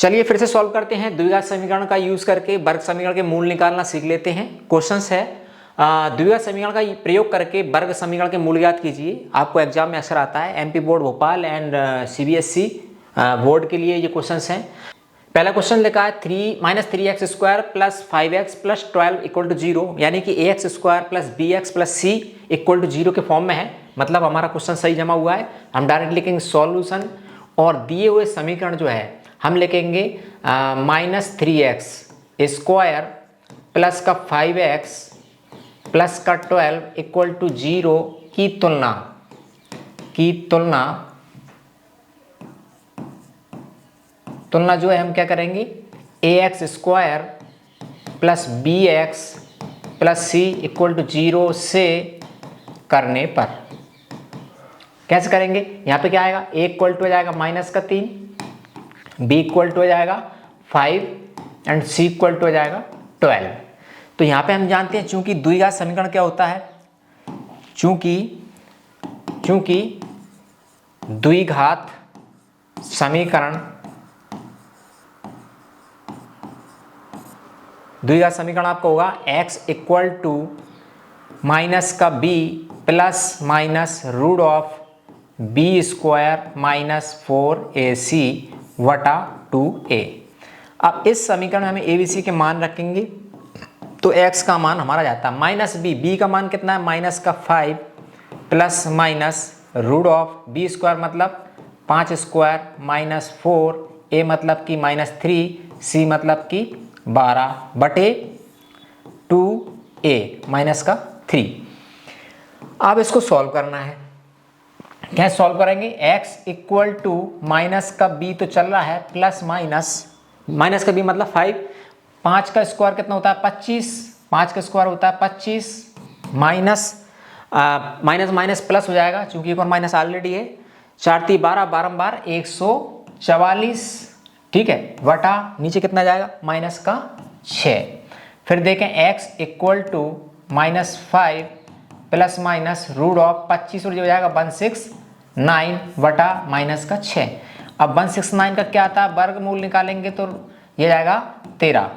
चलिए फिर से सॉल्व करते हैं। द्विघात समीकरण का यूज करके वर्ग समीकरण के मूल निकालना सीख लेते हैं। क्वेश्चंस है द्विघात समीकरण का प्रयोग करके वर्ग समीकरण के मूल ज्ञात कीजिए। आपको एग्जाम में अक्सर आता है, MP board Bhopal and CBSE board के लिए ये क्वेश्चंस हैं। पहला क्वेश्चन लिखा है -3x square plus 5x plus 12 equal to 0, यानी कि ax square plus bx plus c equal to 0 के फॉर्म में है। मतलब हमारा क्वेश्चन सही जमा हुआ है। हम डायरेक्ट लिखेंगे सॉल्यूशन और दिए हुए समीकरण जो है हम लिखेंगे -3x स्क्वायर प्लस का 5x प्लस का 12 इक्वल टू 0 की तुलना जो है हम क्या करेंगे, ax square plus bx plus c equal to 0 से करने पर कैसे करेंगे। यहाँ पे क्या आएगा, a इक्वल टू हो जाएगा -3, b इक्वल टू हो जाएगा 5 एंड c इक्वल टू हो जाएगा 12। तो यहाँ पे हम जानते हैं चूंकि द्विघात समीकरण क्या होता है, चूंकि द्विघात समीकरण आपका होगा x इक्वल टू माइनस का b plus minus root of b square minus 4ac वटा 2a। अब इस समीकरण में हमें abc के मान रखेंगे तो x का मान हमारा जाता है -b का मान कितना है, माइनस का 5 plus minus root of b square मतलब 5 स्क्वायर माइनस 4, a मतलब कि -3, c मतलब कि 12 बटे 2a माइनस का 3। अब इसको सॉल्व करना है। क्या सॉल्व करेंगे, x इक्वल टू माइनस का b तो चल रहा है प्लस माइनस का b मतलब 5, 5 का स्क्वायर कितना होता है 25, 5 का स्क्वायर होता है 25 माइनस प्लस हो जाएगा क्योंकि एक और माइनस ऑलरेडी है, 4 × 12 बारम्बार 144, ठीक है, वटा नीचे कितना जाएगा माइनस का 6। फिर देखें x equal to -5 plus minus root of 25 और जो हो जाएगा 169 वटा माइनस का 6। अब 169 का क्या आता है, वर्गमूल निकालेंगे तो ये जाएगा 13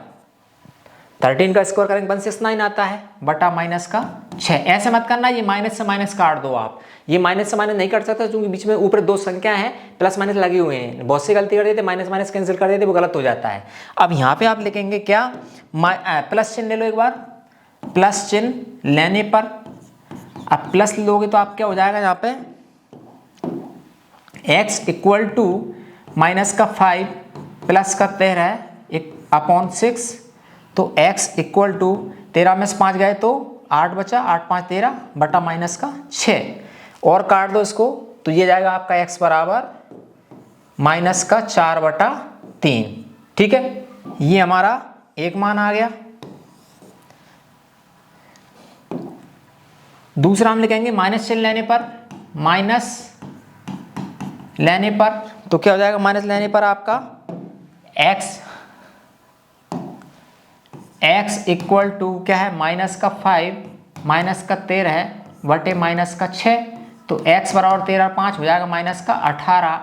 का स्क्वायर करेंगे 169 आता है बटा माइनस का 6। ऐसे मत करना, ये माइनस से माइनस काट दो आप, ये माइनस से माइनस नहीं कट सकता क्योंकि बीच में ऊपर दो संख्या है प्लस माइनस लगे हुए हैं। बहुत सी गलती कर देते, माइनस कैंसिल कर देते, वो गलत हो जाता है। अब यहाँ पे आप लिखेंगे क्या, प्लस चिन्ह ले लो एक बार, प्लस चिन्ह लेने पर अब प्लस लोगे तो आप क्या हो जाएगा यहाँ पे x इक्वल टू माइनस का 5 प्लस का 13 अपॉन 6, तो x इक्वल टू 13 में से 5 गए तो 8 बचा, 8 5 13 बटा माइनस का 6 और काट दो इसको तो ये जाएगा आपका x बराबर माइनस का 4 बटा 3। ठीक है, ये हमारा एक मान आ गया। दूसरा हम लिखेंगे माइनस चिन्ह लेने पर तो क्या हो जाएगा, माइनस लेने पर आपका x इक्वल टू क्या है माइनस का 5 माइनस का 13 बटे माइनस का 6, तो x बराबर 13 5 हो जाएगा माइनस का 18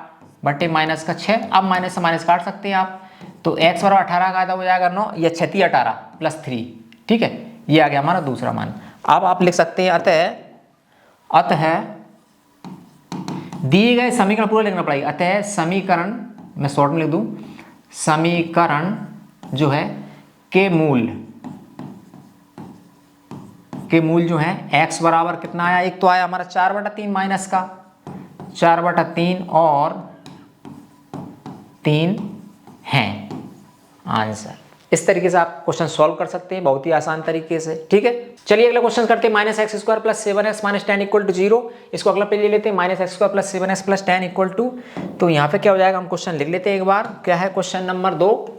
बटे माइनस का 6। अब माइनस से माइनस काट सकते हैं आप, तो x बराबर 18 का आधा हो जाएगा 9, या 36 18 प्लस 3, ठीक है, ये आ गया हमारा दूसरा मान। अब आप लिख सकते हैं अतः दिए गए समीकरण पूरा लिखना पड़ेगा। अतः समीकरण, मैं शॉर्ट में लिख दूं, समीकरण जो है के मूल जो है x बराबर कितना आया, एक तो आया हमारा 4/3 माइनस का 4/3 और 3 है आंसर। इस तरीके से आप क्वेश्चन सॉल्व कर सकते हैं बहुत ही आसान तरीके से। ठीक है, चलिए अगला क्वेश्चन करते हैं। -x square plus 7x minus 10 equal to 0। इसको अगला पे ले लेते हैं, -x square plus 7x plus 10 equal to, तो यहाँ पे क्या हो जाएगा, हम क्वेश्चन लिख लेते हैं एक बार। क्या है question number 2,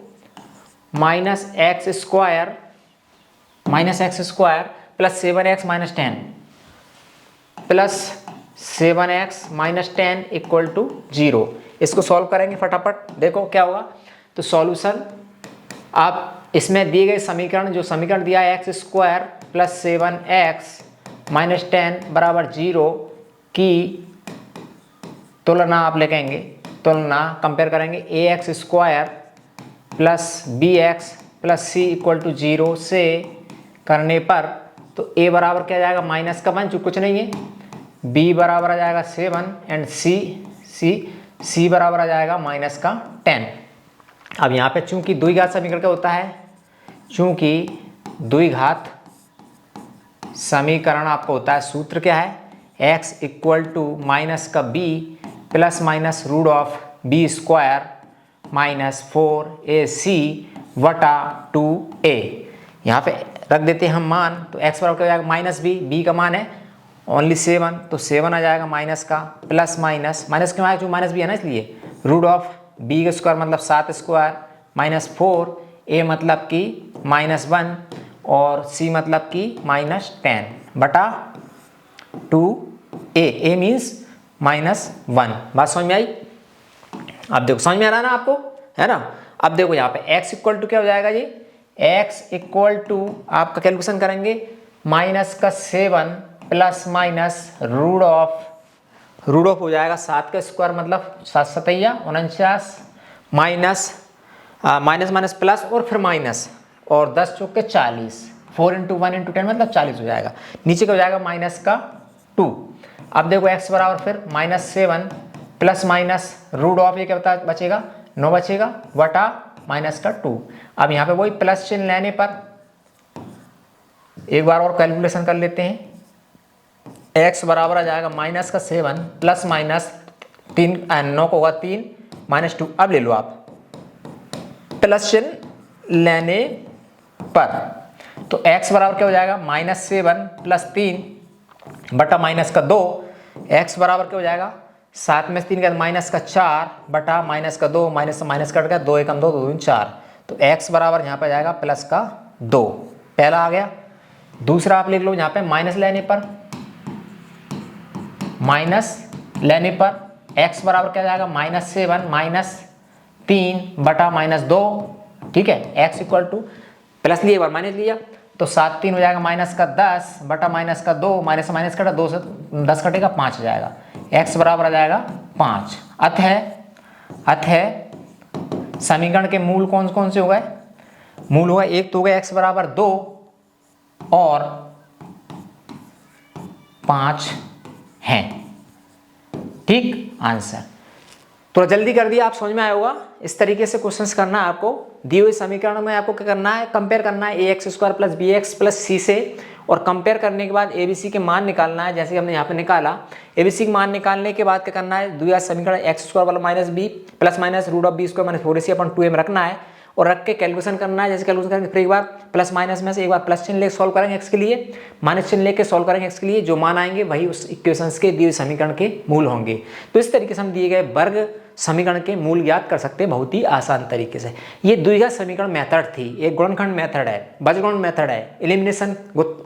-x square plus 7x minus 10 plus 7x minus 10 equal to 0। इसको सॉल्व करेंगे फटाफट, देखो क्या होगा। तो सॉल्यूशन, आप इसमें दिए गए समीकरण, जो समीकरण दिया है x square plus 7x minus 10 बराबर 0 की तुलना आप लिखेंगे, तुलना कंपेयर करेंगे ax square plus B x plus C equal to 0 से करने पर तो ए बराबर क्या आ जाएगा माइनस का 1 जो कुछ नहीं है, बी बराबर आ जाएगा 7 एंड सी बराबर आ जाएगा माइनस का 10। अब यहाँ पे चूंकि द्विघात समीकरण क्या होता है, चूंकि द्विघात समीकरण आपको होता है, सूत्र क्या है x इक्वल टू माइनस का b plus minus root of B square minus 4ac वटा 2a। यहाँ पे रख देते हैं हम मान, तो x बराबर क्या हो जाएगा माइनस b का मान है ओनली 7, तो 7 आ जाएगा माइनस का, प्लस माइनस क्यों आएगा, क्योंकि माइनस b है ना इसलिए, रूट ऑफ b का स्क्वायर मतलब 7 स्क्वायर माइनस 4, a मतलब कि माइनस 1 और c मतलब कि माइनस 10 बटा 2a, a मीन्स माइनस 1। बात समझ में आई? अब देखो समझ में आ रहा है ना आपको, है ना। अब देखो यहाँ पे x इक्वल टू क्या हो जाएगा जी, x इक्वल टू आपका कैलकुलेशन करेंगे माइनस का 7 प्लस माइनस रूट ऑफ हो जाएगा 7 का स्क्वायर मतलब 7 सतैया 49 माइनस प्लस और फिर माइनस और 10 चौके 40, 4 इंटू 1 इंटू 10 मतलब 40 हो जाएगा, नीचे का हो जाएगा माइनस का 2। अब देखो x बराबर फिर minus 7 plus minus root of ये क्या बचेगा 9 बचेगा वटा माइनस का 2। अब यहाँ पे वही प्लस चिन्ह लेने पर एक बार और कैलकुलेशन कर लेते हैं, x बराबर आ जाएगा माइनस का 7 प्लस माइनस 3 9 को होगा 3 माइनस 2। अब ले लो आप प्लस चिन्ह लेने पर, तो x बराबर क्या हो जाएगा माइनस 7 प्लस 3 बटा माइनस का 2, x बराबर क्या हो जाएगा 7 में 3 का माइनस का 4 बटा माइनस का 2, माइनस कट गया 2 एकम 2 2 दूनी 4, तो x बराबर यहाँ पे जाएगा प्लस का 2, पहला आ गया। दूसरा आप लिख लो यहाँ पे माइनस लेने पर x बराबर क्या जाएगा माइनस 7 माइनस 3 बटा माइनस 2, ठीक है। x इक्वल टू प्लस लिए एक बार माइनस लिया तो 7 3 हो जाएगा माइनस का 10 बटा माइनस का 2, माइनस कटा 2 से 10 कटेगा 5 हो जाएगा, x बराबर आ जाएगा 5। अतः समीकरण के मूल कौन कौन से हो गए, मूल होगा एक तो हो गया x बराबर 2 और 5 हैं, ठीक आंसर। थोड़ा जल्दी कर दिया, आप समझ में आया होगा। इस तरीके से क्वेश्चंस करना है आपको, दिए हुए समीकरण में आपको क्या करना है, कंपेयर करना है ax square plus B x plus c से, और कंपेयर करने के बाद एबीसी के मान निकालना है, जैसे हमने यहाँ पे निकाला। एबीसी के मान निकालने के बाद क्या करना है, द्विघात समीकरण एक्स स्क्वायर वाला minus B plus minus root of B square minus 4ac अपन 2a में रखना है और रख के कैलकुलेशन करना है। जैसे कैलकुलेशन करेंगे फिर एक बार प्लस माइनस में से एक बार प्लस चिन्ह लेके सॉल्व करेंगे एक्स के लिए, माइनस चिन्ह लेके सॉल्व करेंगे एक्स के लिए, जो मान आएंगे वही उस इक्वेशंस के दिए समीकरण के मूल होंगे। तो इस तरीके से हम दिए गए वर्ग समीकरण के मूल ज्ञात कर सकते हैं बहुत ही आसान तरीके से। ये द्विघात समीकरण मेथड थी, एक गुणनखंड मेथड है, बीजगणित मेथड है, एलिमिनेशन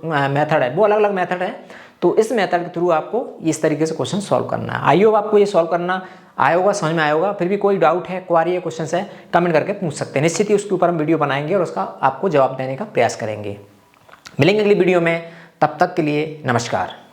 मेथड है, वो अलग अलग मेथड है। तो इस मेथड के थ्रू आपको इस तरीके से क्वेश्चन सॉल्व करना है। आई होप आपको ये सॉल्व करना आया होगा, समझ में आया होगा। फिर भी कोई डाउट है, क्वारी है, क्वेश्चन है, कमेंट करके पूछ सकते हैं, निश्चित ही उसके ऊपर हम वीडियो बनाएंगे और उसका आपको जवाब देने का प्रयास करेंगे। मिलेंगे अगली वीडियो में, तब तक के लिए नमस्कार।